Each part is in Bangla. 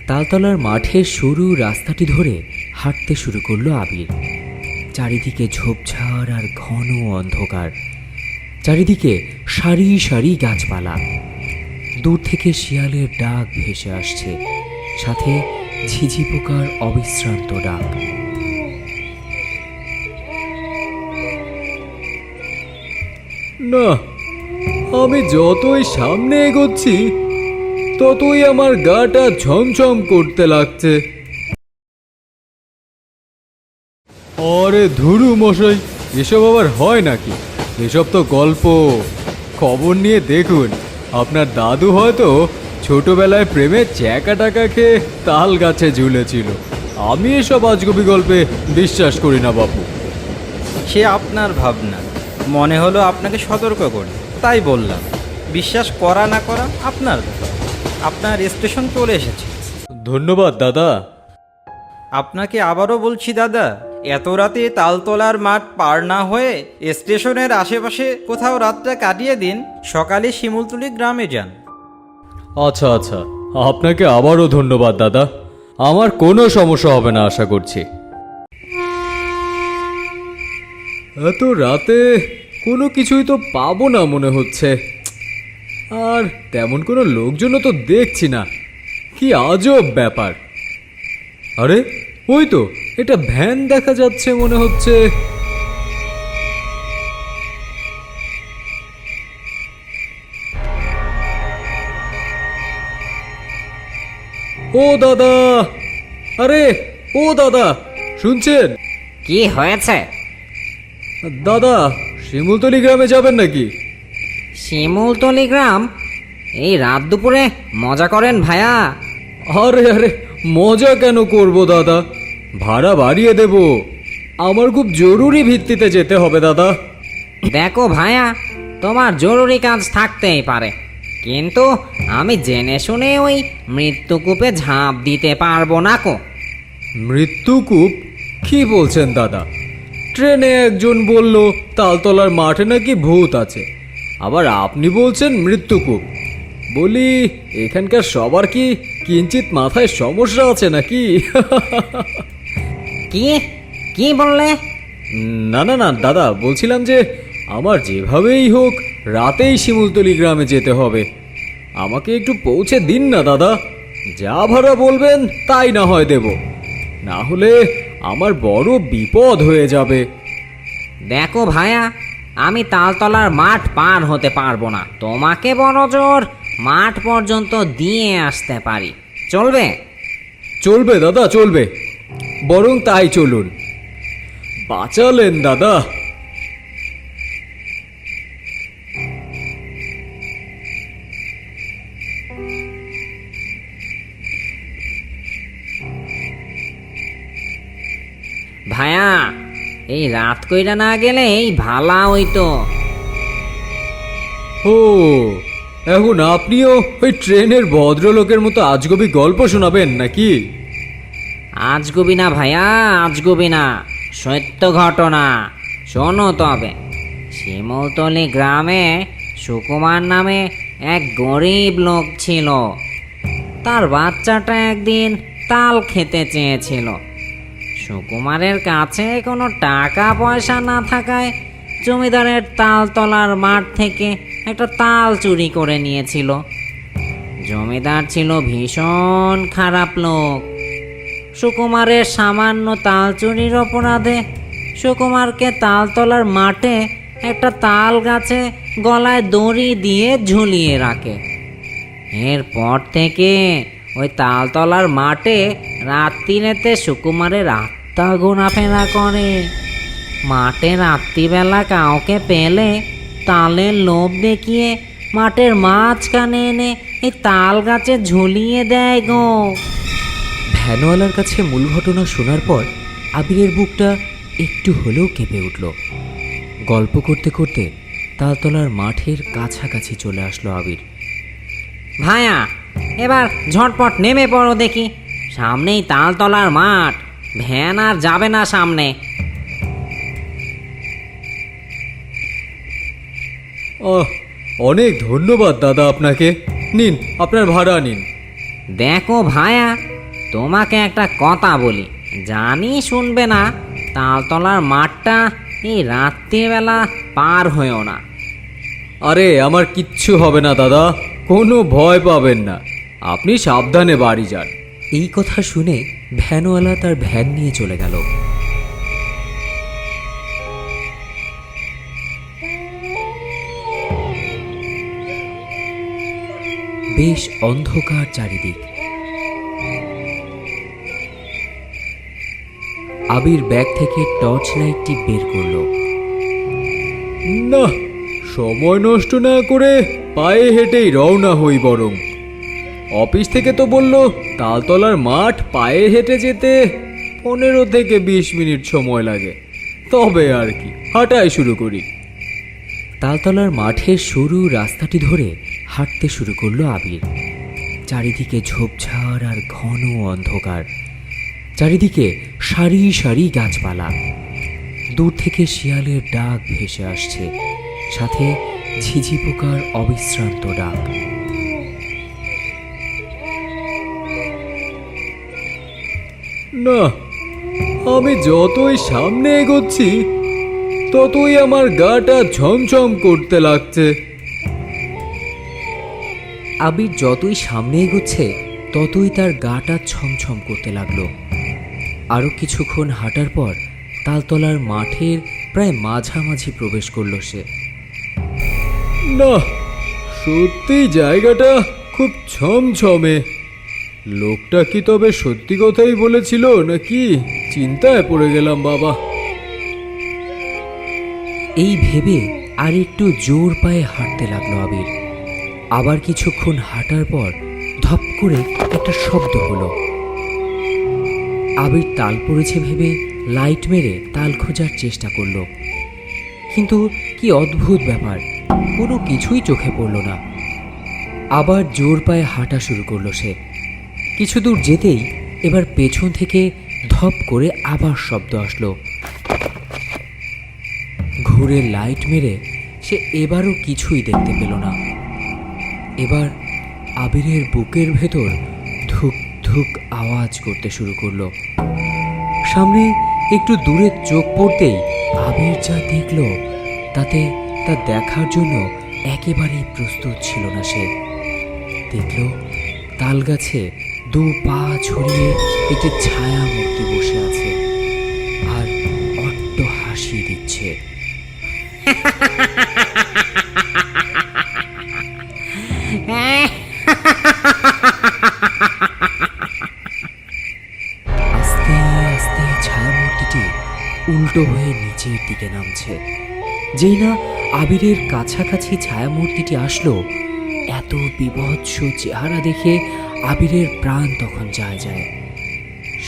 তালতলার মাঠের সরু রাস্তাটি ধরে হাঁটতে শুরু করলো আবির। চারিদিকে ঝোপঝাড় আর ঘন অন্ধকার, চারিদিকে সারি সারি গাছপালা। দূর থেকে শিয়ালের ডাক ভেসে আসছে, সাথে ঝিঝি পোকার অবিশ্রান্ত ডাক। না, আমি যতই সামনে এগোচ্ছি ততই আমার গাটা ঝমঝম করতে লাগছে। আরে ধুরু মশাই, এসব আবার হয় নাকি? এসব তো গল্প। খবর নিয়ে দেখুন, আপনার দাদু হয়তো ছোটবেলায় প্রেমে চ্যাকা টাকা খেয়ে তাল গাছে ঝুলেছিল। আমি এসব আজগুবি গল্পে বিশ্বাস করি না বাপু। সে আপনার ভাবনা, মনে হলো আপনাকে সতর্ক করি, তাই বললাম। বিশ্বাস করা না করা আপনার ব্যাপার। আপনার স্টেশন চলে এসেছে। ধন্যবাদ দাদা। আপনাকে আবারও বলছি দাদা, এত রাতে তালতলার মাঠ পার না হয়ে স্টেশনের আশেপাশে কোথাও রাতটা কাটিয়ে দিন, সকালে শিমুলতলি গ্রামে যান। আচ্ছা আচ্ছা, আপনাকে আবারও ধন্যবাদ দাদা। আমার কোনো সমস্যা হবে না আশা করছি। এত রাতে কোনো কিছুই তো পাবো না মনে হচ্ছে, আর তেমন কোনো লোকজনও তো দেখছি না। কি আজব ব্যাপার। আরে ওই তো একটা ভ্যান দেখা যাচ্ছে মনে হচ্ছে। ও দাদা, আরে ও দাদা, শুনছেন? কি হয়েছে? দাদা, শিমুলতলি গ্রামে যাবেন নাকি? শিমুলতলি গ্রাম? এই রাত দুপুরে মজা করেন ভাইয়া? আরে আরে, মজা কেন করব দাদা, ভাড়া বাড়িয়ে দেব। আমার খুব জরুরি ভিত্তিতে যেতে হবে দাদা। দেখো ভাইয়া, তোমার জরুরি কাজ থাকতেই পারে, কিন্তু আমি জেনে শুনে ওই মৃত্যুকূপে ঝাঁপ দিতে পারবো না কো। মৃত্যুকূপ? কি বলছেন দাদা? ট্রেনে একজন বলল তালতলার মাঠে নাকি ভূত আছে, আবার আপনি বলছেন মৃত্যুকূপ। বলি, এখানকার সবার কি কিঞ্চিত মাথায় সমস্যা আছে নাকি? কি কি বললে? না না না দাদা, বলছিলাম যে আমার যেভাবেই হোক রাতেই শিমুলতলি গ্রামে যেতে হবে। আমাকে একটু পৌঁছে দিন না দাদা। যা ভাড়া বলবেন তাই না হয় দেব, না হলে আমার বড় বিপদ হয়ে যাবে। দেখো ভাইয়া, আমি তালতলার মাঠ পার হতে পারবো না, তোমাকে বড় জোর মাঠ পর্যন্ত দিয়ে আসতে পারি। চলবে? চলবে দাদা, চলবে, বরং তাই চলুন। বাঁচালেন দাদা। ভাইয়া, এই রাত কইরা না গেলে এই ভালা হইতো। ও, এখন আপনিও ওই ট্রেনের ভদ্রলোকের মতো আজগবি গল্প শোনাবেন নাকি? আজগুবি না ভাইয়া, আজগুবি না, সত্য ঘটনা। শোনো তবে, শিমুলতলি গ্রামে সুকুমার নামে এক গরিব লোক ছিল। তার বাচ্চাটা একদিন তাল খেতে চেয়েছিল। সুকুমারের কাছে কোনো টাকা পয়সা না থাকায় জমিদারের তালতলার মাঠ থেকে একটা তাল চুরি করে নিয়েছিল। জমিদার ছিল ভীষণ খারাপ লোক। সুকুমারের সামান্য তাল চুরির অপরাধে সুকুমারকে তালতলার মাঠে একটা তাল গাছে গলায় দড়ি দিয়ে ঝুলিয়ে রাখে। এরপর থেকে ওই তালতলার মাঠে রাত্রিরেতে সুকুমারের আত্মা ঘোরাফেরা করে। মাঠে রাত্রিবেলা কাউকে পেলে তালের লোভ দেখিয়ে মাঠের মাঝখানে এনে এই তাল গাছে ঝুলিয়ে দেয় গো। ভ্যানওয়ালার কাছে মূল ঘটনা শোনার পর আবিরের বুকটা একটু হলেও কেঁপে উঠল। গল্প করতে করতে তালতলার মাঠের কাছাকাছি চলে আসলো আবির। ভাইয়া, এবার ঝটপট নেমে পড়ো দেখি, সামনেই তালতলার মাঠ, ভ্যান আর যাবে না সামনে। অনেক ধন্যবাদ দাদা আপনাকে। নিন, আপনার ভাড়া নিন। দেখো ভাইয়া, তোমাকে একটা কথা বলি, জানি শুনবে না, তালতলার মাঠটা এই রাত্রিবেলা পার হয়েও না। আরে আমার কিচ্ছু হবে না দাদা, কোনো ভয় পাবেন না, আপনি সাবধানে বাড়ি যান। এই কথা শুনে ভ্যানওয়ালা তার ভ্যান নিয়ে চলে গেল। বেশ অন্ধকার চারিদিক। আবির ব্যাগ থেকে টর্চ লাইটটি বের করলো। না, সময় নষ্ট না করে পায়ে হেঁটেই রওনা হই বরং। অফিস থেকে তো বলল তালতলার মাঠ পায়ে হেঁটে যেতে 15 থেকে 20 মিনিট সময় লাগে, তবে আর কি হাঁটাই শুরু করি। তালতলার মাঠের সরু রাস্তাটি ধরে হাঁটতে শুরু করলো আবির। চারিদিকে ঝোপঝাড় আর ঘন অন্ধকার, চারিদিকে সারি সারি গাছপালা। দূর থেকে শিয়ালের ডাক ভেসে আসছে, সাথে ঝিঝি পোকার অবিশ্রান্ত ডাক। না, আমি যতই সামনে এগোচ্ছি ততই আমার গাটা ঝমঝম করতে লাগছে। আবির যতই সামনে এগোচ্ছে ততই তার গাটা ছমছম করতে লাগলো। আরও কিছুক্ষণ হাঁটার পর তালতলার মাঠের প্রায় মাঝামাঝি প্রবেশ করলো সে। না, সত্যি জায়গাটা খুব ছমছমে। লোকটা কি তবে সত্যি কথাই বলেছিল নাকি চিন্তায় পড়ে গেলাম বাবা। এই ভেবে আর একটু জোর পায়ে হাঁটতে লাগলো আবির। আবার কিছুক্ষণ হাঁটার পর ধপ করে একটা শব্দ হলো। আবির তাল পড়েছে ভেবে লাইট মেরে তাল খোঁজার চেষ্টা করলো, কিন্তু কি অদ্ভুত ব্যাপার, কোনো কিছুই চোখে পড়ল না। আবার জোর পায়ে হাঁটা শুরু করলো সে। কিছু দূর যেতেই এবার পেছন থেকে ধপ করে আবার শব্দ আসলো। ঘুরে লাইট মেরে সে এবারও কিছুই দেখতে পেল না। এবার আবিরের বুকের ভেতর ধুক ধুক আওয়াজ করতে শুরু করলো। সামনে একটু দূরে চোখ পড়তেই আবির যা দেখল তাতে তা দেখার জন্য একেবারেই প্রস্তুত ছিল না সে। দেখল তাল গাছে 2 পা ছড়িয়ে একটি ছায়া মূর্তি বসে আছে আর অট্ট হাসি দিচ্ছে। আস্তে আস্তে ছায়ামূর্তিটি উল্টো হয়ে নিচের দিকে নামছে। যেই না আবিরের কাছাকাছি ছায়ামূর্তিটি আসলো, এত বিভৎস চেহারা দেখে আবিরের প্রাণ তখন যায়।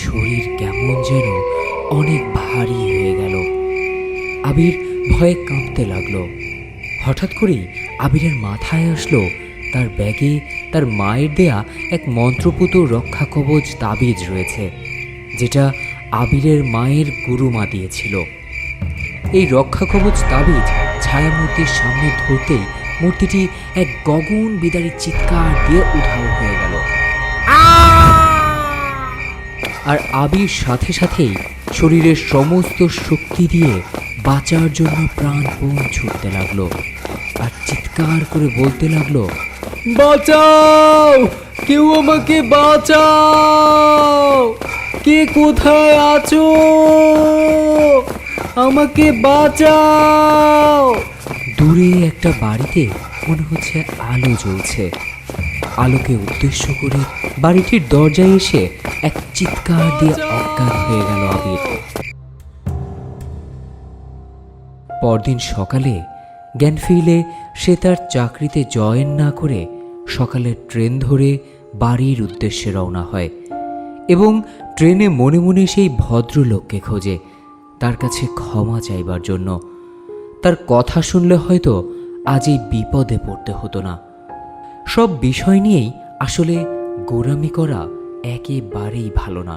শরীর কেমন যেন অনেক ভারী হয়ে গেল। আবির ভয়ে কাঁপতে লাগলো। হঠাৎ করেই আবিরের মাথায় আসলো তার ব্যাগে তার মায়ের দেয়া এক মন্ত্রপুত রক্ষা কবচ তাবিজ রয়েছে, যেটা আবিরের মায়ের গুরুমা দিয়েছিল। এই রক্ষা কবচ তাবিজ ছায়ামূর্তির সামনে ধরতেই মূর্তিটি এক গগন বিদারী চিৎকার দিয়ে উধাও হয়ে গেল। আর আবির সাথে সাথেই শরীরের সমস্ত শক্তি দিয়ে বাঁচার জন্য প্রাণপণ ছুটতে লাগলো আর চিৎকার করে বলতে লাগলো, বাঁচাও, কেউ আমাকে বাঁচাও, কে কোথায় আছো, আমাকে বাঁচাও। দূরে একটা বাড়িতে মনে হচ্ছে আলো জ্বলছে। আলোকে উদ্দেশ্য করে বাড়িটির দরজায় এসে এক চিৎকার দিয়ে অজ্ঞান হয়ে গেল আবির। পরদিন সকালে জ্ঞান ফিরলে সে তার চাকরিতে জয়েন না করে সকালের ট্রেন ধরে বাড়ির উদ্দেশ্যে রওনা হয় এবং ট্রেনে মনে মনে সেই ভদ্রলোককে খোঁজে তার কাছে ক্ষমা চাইবার জন্য। তার কথা শুনলে হয়তো আজ এই বিপদে পড়তে হতো না। সব বিষয় নিয়েই আসলে গোঁড়ামি করা একেবারেই ভালো না।